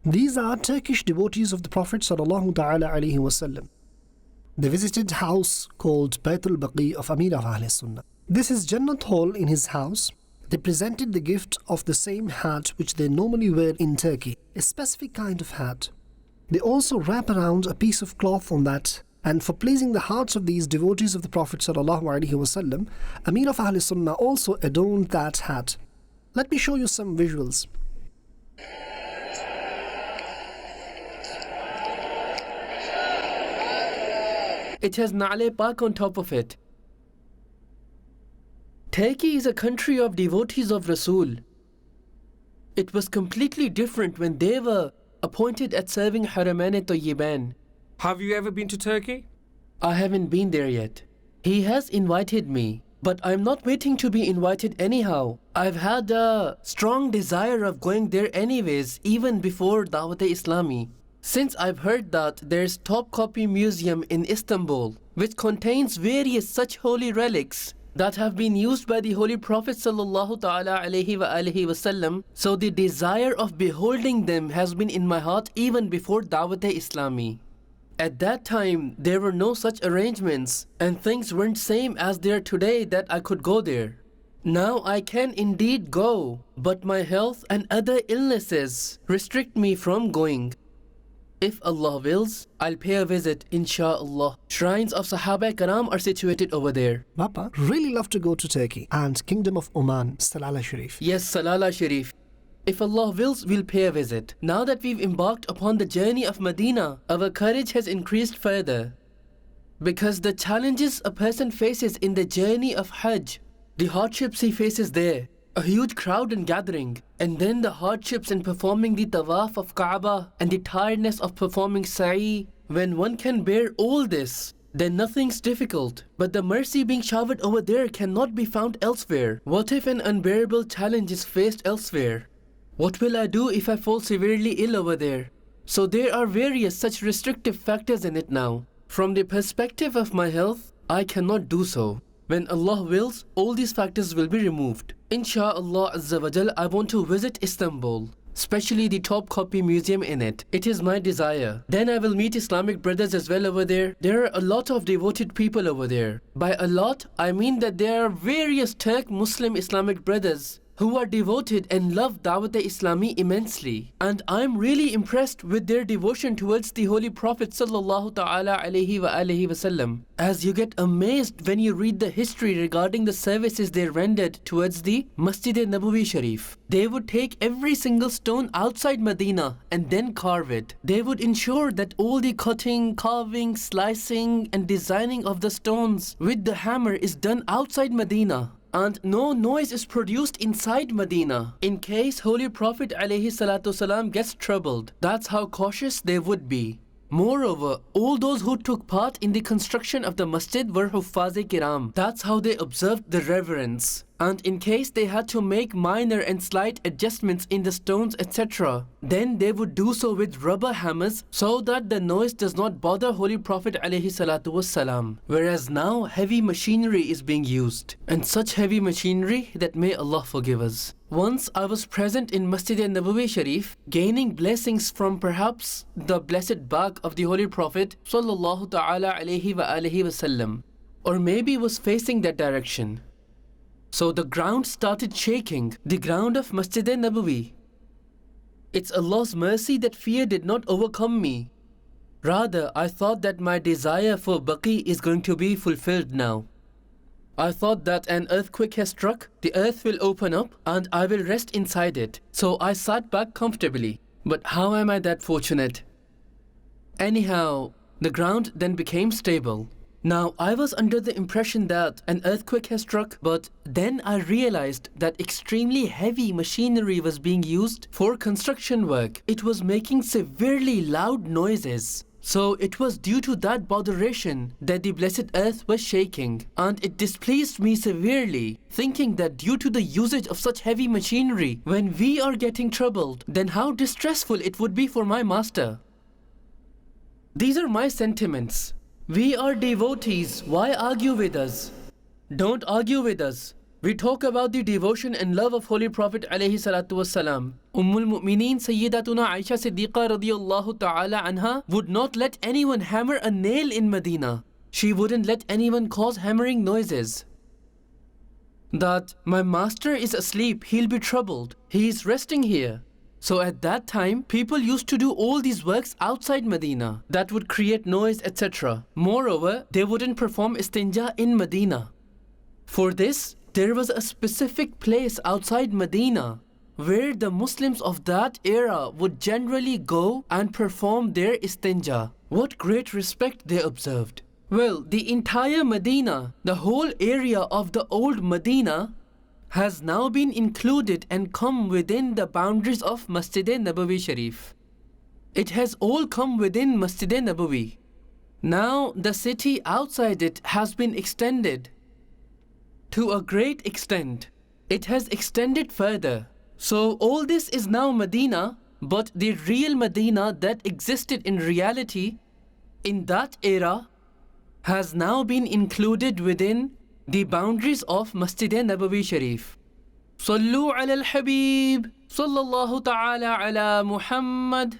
These are Turkish devotees of the Prophet ﷺ. They visited a house called Bayt al-Baqi of Amir of Ahl Sunnah. This is Jannat Hall in his house. They presented the gift of the same hat which they normally wear in Turkey, a specific kind of hat. They also wrap around a piece of cloth on that, and for pleasing the hearts of these devotees of the Prophet ﷺ, Amir of Ahl Sunnah also adorned that hat. Let me show you some visuals. It has Na'le Pak on top of it. Turkey is a country of devotees of Rasul. It was completely different when they were appointed at serving Haramain Tayyiban. Have you ever been to Turkey? I haven't been there yet. He has invited me, but I'm not waiting to be invited anyhow. I've had a strong desire of going there anyways, even before Dawat-e-Islami. Since I've heard that there's Topkapi Museum in Istanbul, which contains various such holy relics that have been used by the Holy Prophet ﷺ, so the desire of beholding them has been in my heart even before Dawat-e-Islami. At that time, there were no such arrangements, and things weren't same as they are today that I could go there. Now I can indeed go, but my health and other illnesses restrict me from going. If Allah wills, I'll pay a visit, inshaAllah. Shrines of Sahaba Karam are situated over there. Papa, really love to go to Turkey and Kingdom of Oman, Salalah Sharif. Yes, Salalah Sharif. If Allah wills, we'll pay a visit. Now that we've embarked upon the journey of Madinah, our courage has increased further. Because the challenges a person faces in the journey of Hajj, the hardships he faces there, a huge crowd and gathering, and then the hardships in performing the tawaf of Kaaba and the tiredness of performing sa'i. When one can bear all this, then nothing's difficult. But the mercy being showered over there cannot be found elsewhere. What if an unbearable challenge is faced elsewhere? What will I do if I fall severely ill over there? So there are various such restrictive factors in it now. From the perspective of my health, I cannot do so. When Allah wills, all these factors will be removed. Insha'Allah Azza wa Jal, I want to visit Istanbul, especially the Topkapi Museum in it. It is my desire. Then I will meet Islamic brothers as well over there. There are a lot of devoted people over there. By a lot, I mean that there are various Turk Muslim Islamic brothers who are devoted and love Dawat-e-Islami immensely. And I'm really impressed with their devotion towards the Holy Prophet ﷺ. As you get amazed when you read the history regarding the services they rendered towards the Masjid-e-Nabawi Sharif. They would take every single stone outside Medina and then carve it. They would ensure that all the cutting, carving, slicing and designing of the stones with the hammer is done outside Medina. And no noise is produced inside Medina in case Holy Prophet ﷺ gets troubled. That's how cautious they would be. Moreover, all those who took part in the construction of the masjid were Huffaz-e-Kiram. That's how they observed the reverence. And in case they had to make minor and slight adjustments in the stones, etc., then they would do so with rubber hammers so that the noise does not bother Holy Prophet ﷺ. Whereas now heavy machinery is being used, and such heavy machinery that may Allah forgive us. Once I was present in Masjid-e-Nabawi Sharif, gaining blessings from perhaps the blessed back of the Holy Prophet ﷺ, or maybe was facing that direction. So the ground started shaking, the ground of Masjid-e-Nabawi. It's Allah's mercy that fear did not overcome me. Rather, I thought that my desire for Baqi is going to be fulfilled now. I thought that an earthquake has struck, the earth will open up and I will rest inside it. So I sat back comfortably. But how am I that fortunate? Anyhow, the ground then became stable. Now, I was under the impression that an earthquake has struck, but then I realized that extremely heavy machinery was being used for construction work. It was making severely loud noises. So it was due to that botheration that the blessed earth was shaking, and it displeased me severely, thinking that due to the usage of such heavy machinery, when we are getting troubled, then how distressful it would be for my master. These are my sentiments. We are devotees, why argue with us? Don't argue with us. We talk about the devotion and love of Holy Prophet ﷺ. Ummul Mu'mineen Sayyidatuna Aisha Siddiqa radiyallahu ta'ala anha would not let anyone hammer a nail in Medina. She wouldn't let anyone cause hammering noises. That my master is asleep, he'll be troubled. He is resting here. So at that time, people used to do all these works outside Medina that would create noise, etc. Moreover, they wouldn't perform istinja in Medina. For this, there was a specific place outside Medina where the Muslims of that era would generally go and perform their istinja. What great respect they observed. Well, the entire Medina, the whole area of the old Medina, has now been included and come within the boundaries of Masjid-e-Nabawi Sharif. It has all come within Masjid-e-Nabawi. Now the city outside it has been extended to a great extent. It has extended further. So all this is now Medina, but the real Medina that existed in reality in that era has now been included within the boundaries of Masjid-e-Nabawi Sharif. Sallu ala al-Habib, sallallahu ta'ala ala Muhammad.